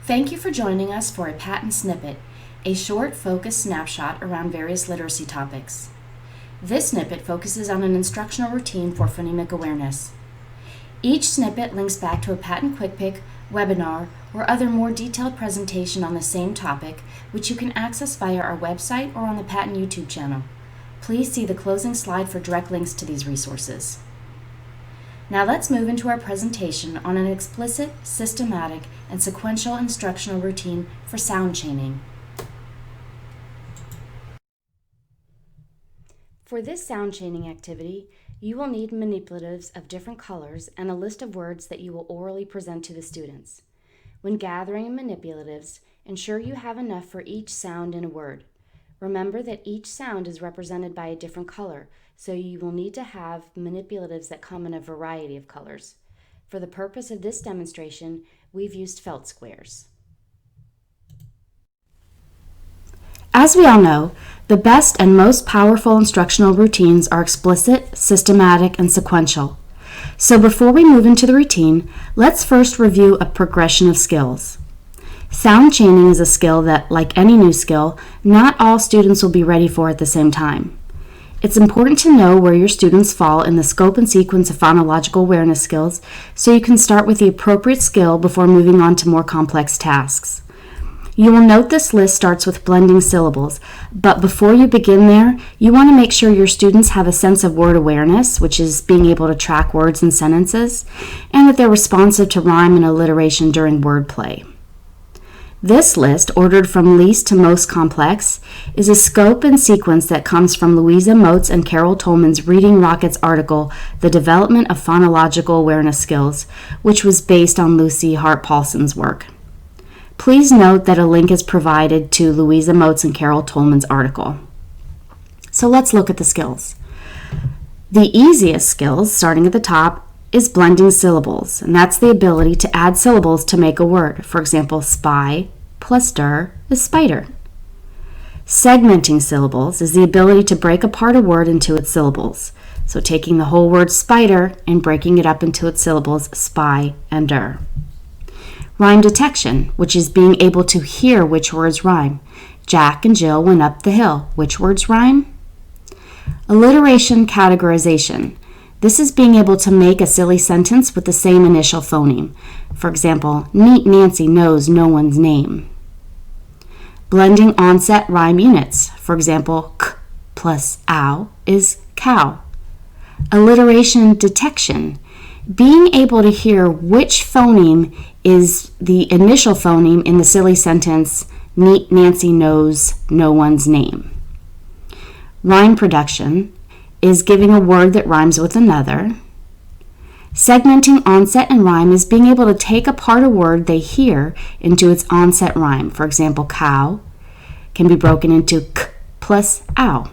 Thank you for joining us for a patent snippet, a short, focused snapshot around various literacy topics. This snippet focuses on an instructional routine for phonemic awareness. Each snippet links back to a patent quick pick, webinar, or other more detailed presentation on the same topic, which you can access via our website or on the patent YouTube channel. Please see the closing slide for direct links to these resources. Now let's move into our presentation on an explicit, systematic, and sequential instructional routine for sound chaining. For this sound chaining activity, you will need manipulatives of different colors and a list of words that you will orally present to the students. When gathering manipulatives, ensure you have enough for each sound in a word. Remember that each sound is represented by a different color, so you will need to have manipulatives that come in a variety of colors. For the purpose of this demonstration, we've used felt squares. As we all know, the best and most powerful instructional routines are explicit, systematic, and sequential. So before we move into the routine, let's first review a progression of skills. Sound chaining is a skill that, like any new skill, not all students will be ready for at the same time. It's important to know where your students fall in the scope and sequence of phonological awareness skills so you can start with the appropriate skill before moving on to more complex tasks. You will note this list starts with blending syllables, but before you begin there, you want to make sure your students have a sense of word awareness, which is being able to track words and sentences, and that they're responsive to rhyme and alliteration during wordplay. This list, ordered from least to most complex, is a scope and sequence that comes from Louisa Moats and Carol Tolman's Reading Rockets article, The Development of Phonological Awareness Skills, which was based on Lucy Hart Paulson's work. Please note that a link is provided to Louisa Moats and Carol Tolman's article. So let's look at the skills. The easiest skills, starting at the top, is blending syllables, and that's the ability to add syllables to make a word. For example, spy plus der is spider. Segmenting syllables is the ability to break apart a word into its syllables. So taking the whole word spider and breaking it up into its syllables, spy and der. Rhyme detection, which is being able to hear which words rhyme. Jack and Jill went up the hill. Which words rhyme? Alliteration categorization. This is being able to make a silly sentence with the same initial phoneme. For example, Neat Nancy knows no one's name. Blending onset rhyme units. For example, k plus ow is cow. Alliteration detection. Being able to hear which phoneme is the initial phoneme in the silly sentence, Neat Nancy knows no one's name. Rhyme production is giving a word that rhymes with another. Segmenting onset and rhyme is being able to take apart a word they hear into its onset rhyme. For example, cow can be broken into k plus ow.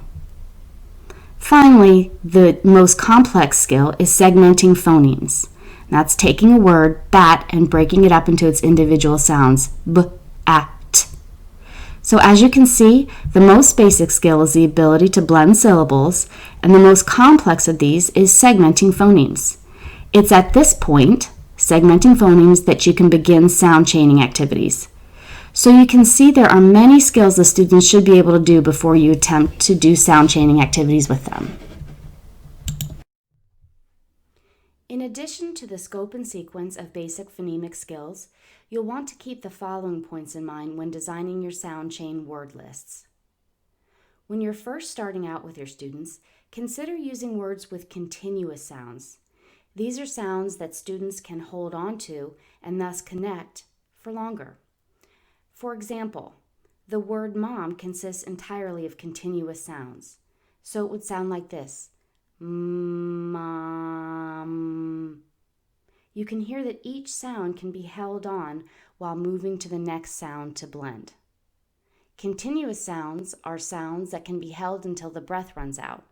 Finally, the most complex skill is segmenting phonemes. That's taking a word, bat, and breaking it up into its individual sounds, b, a, t. So as you can see, the most basic skill is the ability to blend syllables, and the most complex of these is segmenting phonemes. It's at this point, segmenting phonemes, that you can begin sound chaining activities. So you can see there are many skills the students should be able to do before you attempt to do sound chaining activities with them. In addition to the scope and sequence of basic phonemic skills, you'll want to keep the following points in mind when designing your sound chain word lists. When you're first starting out with your students, consider using words with continuous sounds. These are sounds that students can hold on to and thus connect for longer. For example, the word mom consists entirely of continuous sounds. So it would sound like this. Mom. You can hear that each sound can be held on while moving to the next sound to blend. Continuous sounds are sounds that can be held until the breath runs out,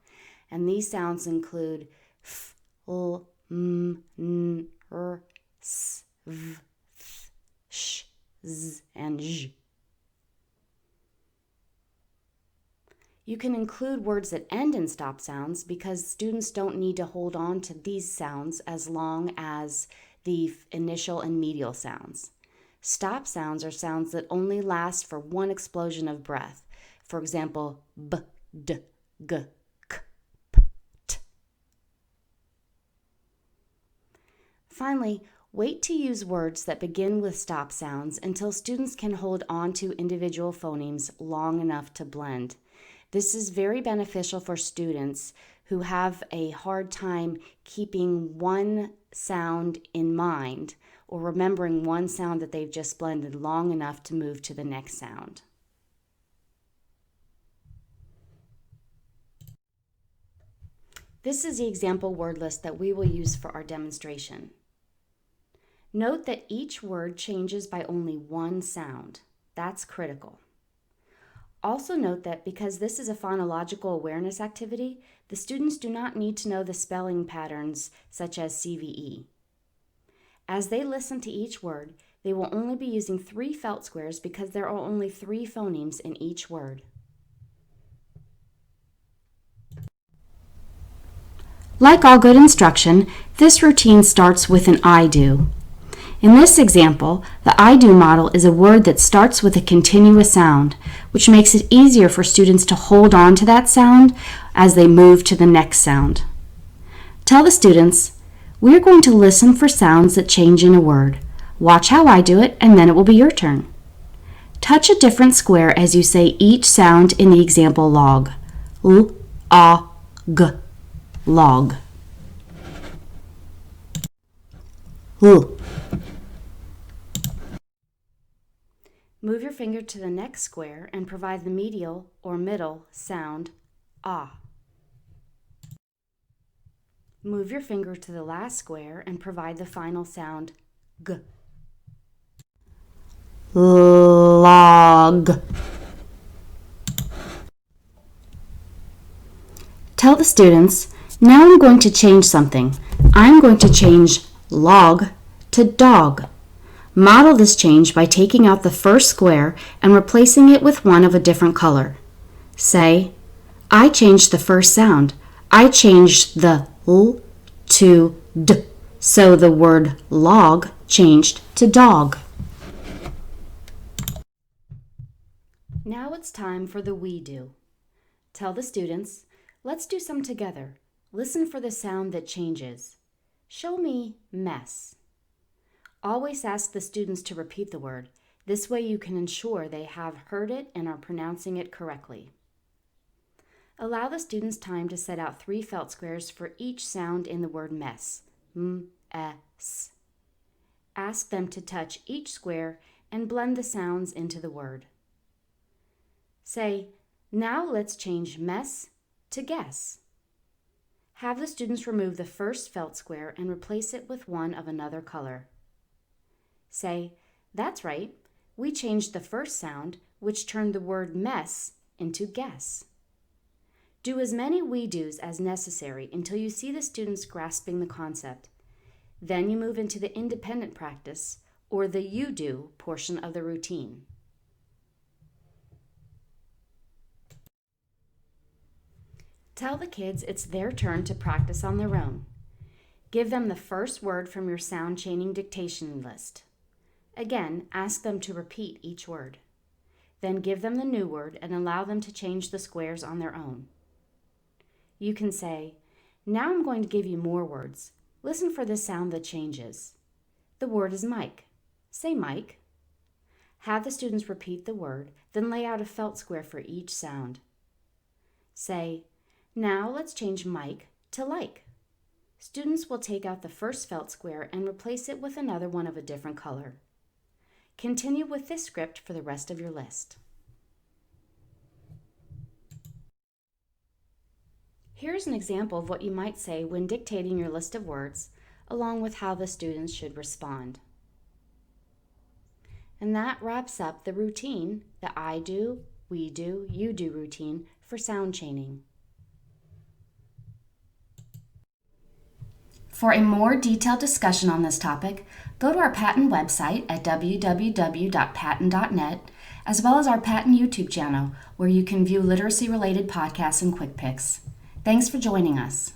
and these sounds include f, l, m, n, r, s, v, th, sh, z, and zh. You can include words that end in stop sounds because students don't need to hold on to these sounds as long as the initial and medial sounds. Stop sounds are sounds that only last for one explosion of breath. For example, b, d, g, k, p, t. Finally, wait to use words that begin with stop sounds until students can hold on to individual phonemes long enough to blend. This is very beneficial for students who have a hard time keeping one sound in mind or remembering one sound that they've just blended long enough to move to the next sound. This is the example word list that we will use for our demonstration. Note that each word changes by only one sound. That's critical. Also note that because this is a phonological awareness activity, the students do not need to know the spelling patterns such as CVE. As they listen to each word, they will only be using 3 felt squares because there are only 3 phonemes in each word. Like all good instruction, this routine starts with an I do. In this example, the I do model is a word that starts with a continuous sound, which makes it easier for students to hold on to that sound as they move to the next sound. Tell the students, we are going to listen for sounds that change in a word. Watch how I do it, and then it will be your turn. Touch a different square as you say each sound in the example log. L, A, G, log. L. Move your finger to the next square and provide the medial or middle sound, ah. Move your finger to the last square and provide the final sound, g. Log. Tell the students, now I'm going to change something. I'm going to change log to dog. Model this change by taking out the first square and replacing it with one of a different color. Say, I changed the first sound. I changed the L to D, so the word log changed to dog. Now it's time for the we do. Tell the students, let's do some together. Listen for the sound that changes. Show me mess. Always ask the students to repeat the word. This way you can ensure they have heard it and are pronouncing it correctly. Allow the students time to set out 3 felt squares for each sound in the word mess. M-S. Ask them to touch each square and blend the sounds into the word. Say, now let's change mess to guess. Have the students remove the first felt square and replace it with one of another color. Say, that's right, we changed the first sound, which turned the word mess into guess. Do as many we do's as necessary until you see the students grasping the concept. Then you move into the independent practice, or the you do portion of the routine. Tell the kids it's their turn to practice on their own. Give them the first word from your sound chaining dictation list. Again, ask them to repeat each word. Then give them the new word and allow them to change the squares on their own. You can say, now I'm going to give you more words. Listen for the sound that changes. The word is Mike. Say Mike. Have the students repeat the word, then lay out a felt square for each sound. Say, now let's change Mike to like. Students will take out the first felt square and replace it with another one of a different color. Continue with this script for the rest of your list. Here's an example of what you might say when dictating your list of words, along with how the students should respond. And that wraps up the routine, the I do, we do, you do routine for sound chaining. For a more detailed discussion on this topic, go to our Patent website at www.patent.net, as well as our Patent YouTube channel, where you can view literacy-related podcasts and quick picks. Thanks for joining us.